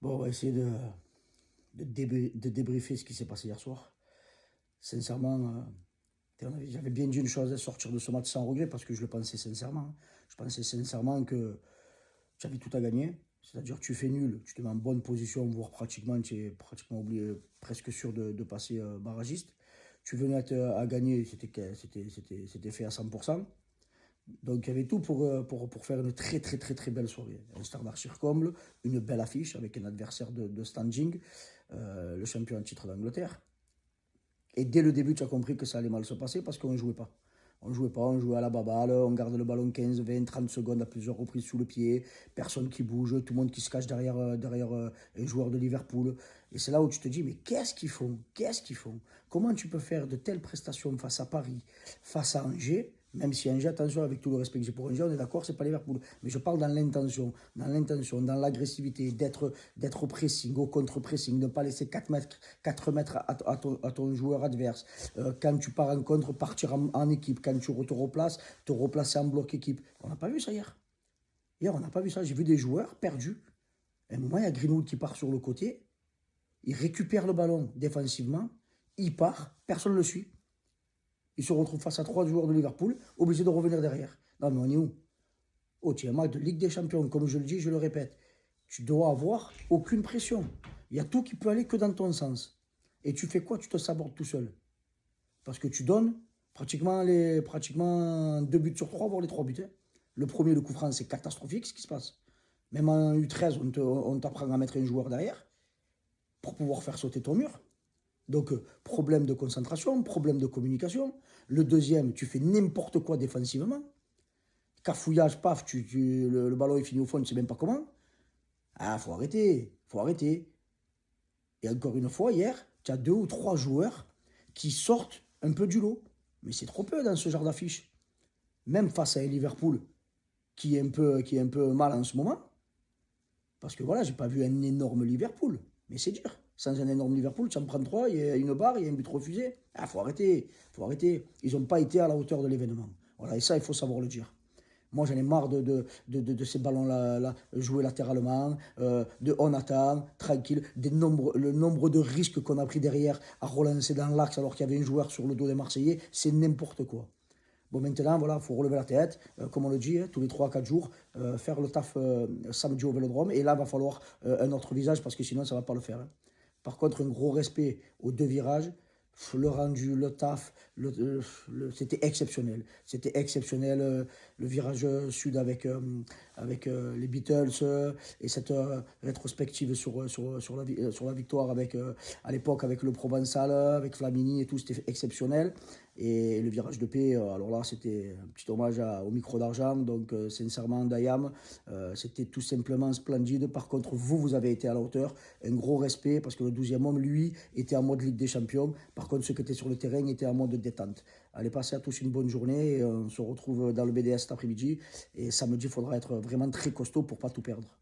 Bon, on va essayer de débriefer ce qui s'est passé hier soir. Sincèrement, j'avais bien dit une chose, sortir de ce match sans regret, parce que je le pensais sincèrement. Je pensais sincèrement que tu avais tout à gagner. C'est-à-dire que tu fais nul, tu te mets en bonne position, voire pratiquement, tu es pratiquement oublié, presque sûr de passer barragiste. Tu venais à gagner, c'était fait à 100%. Donc il y avait tout pour faire une très très très très belle soirée. Un Stade d'Archir comble, une belle affiche avec un adversaire de standing, le champion en titre d'Angleterre. Et dès le début, tu as compris que ça allait mal se passer parce qu'on ne jouait pas. On ne jouait pas, on jouait à la baballe, on garde le ballon 15, 20, 30 secondes à plusieurs reprises sous le pied, personne qui bouge, tout le monde qui se cache derrière un joueur de Liverpool. Et c'est là où tu te dis, mais qu'est-ce qu'ils font? Qu'est-ce qu'ils font? Comment tu peux faire de telles prestations face à Paris, face à Angers? Même si Angers, attention, avec tout le respect que j'ai pour Angers, on est d'accord, c'est pas Liverpool. Mais je parle dans l'intention, dans l'agressivité, d'être au pressing, au contre-pressing, ne pas laisser 4 mètres à ton joueur adverse. Quand tu pars en contre, partir en équipe. Quand tu te replaces, te replacer en bloc équipe. On n'a pas vu ça hier. Hier, on n'a pas vu ça. J'ai vu des joueurs perdus. À un moment, il y a Greenwood qui part sur le côté. Il récupère le ballon défensivement. Il part. Personne ne le suit. Il se retrouve face à 3 joueurs de Liverpool, obligé de revenir derrière. Non, mais on est où? Oh, tu es un match de Ligue des Champions. Comme je le dis, je le répète. Tu dois avoir aucune pression. Il y a tout qui peut aller que dans ton sens. Et tu fais quoi? Tu te sabordes tout seul. Parce que tu donnes pratiquement 2 buts sur 3, voire les 3 buts. Hein. Le premier, le coup franc, c'est catastrophique ce qui se passe. Même en U13, on t'apprend à mettre un joueur derrière pour pouvoir faire sauter ton mur. Donc, problème de concentration, problème de communication. Le deuxième, tu fais n'importe quoi défensivement. Cafouillage, paf, le ballon est fini au fond, tu ne sais même pas comment. Ah, faut arrêter, faut arrêter. Et encore une fois, hier, tu as 2 ou 3 joueurs qui sortent un peu du lot. Mais c'est trop peu dans ce genre d'affiche. Même face à un Liverpool qui est un peu mal en ce moment. Parce que voilà, j'ai pas vu un énorme Liverpool. Mais c'est dur. Sans un énorme Liverpool, tu en prends 3, il y a une barre, il y a un but refusé. Ah, faut arrêter, faut arrêter. Ils n'ont pas été à la hauteur de l'événement. Voilà, et ça, il faut savoir le dire. Moi, j'en ai marre de ces ballons-là, là, joués latéralement, de on attend, tranquille, le nombre de risques qu'on a pris derrière à relancer dans l'axe alors qu'il y avait un joueur sur le dos des Marseillais, c'est n'importe quoi. Bon, maintenant, voilà, il faut relever la tête, comme on le dit, hein, tous les 3 4 jours, faire le taf samedi au Vélodrome, et là, il va falloir un autre visage, parce que sinon, ça ne va pas le faire. Hein. Par contre, un gros respect aux 2 virages, le rendu, le taf, c'était exceptionnel. C'était exceptionnel, le virage sud avec les Beatles et cette rétrospective sur la victoire à l'époque avec le Provençal, avec Flamini et tout, c'était exceptionnel. Et le virage de paix, alors là, c'était un petit hommage au micro d'argent. Donc, sincèrement, Dayam, c'était tout simplement splendide. Par contre, vous avez été à la hauteur. Un gros respect parce que le 12e homme, lui, était en mode Ligue des Champions. Par contre, ceux qui étaient sur le terrain étaient en mode détente. Allez, passez à tous une bonne journée. Et on se retrouve dans le BDS cet après-midi. Et samedi, il faudra être vraiment très costaud pour ne pas tout perdre.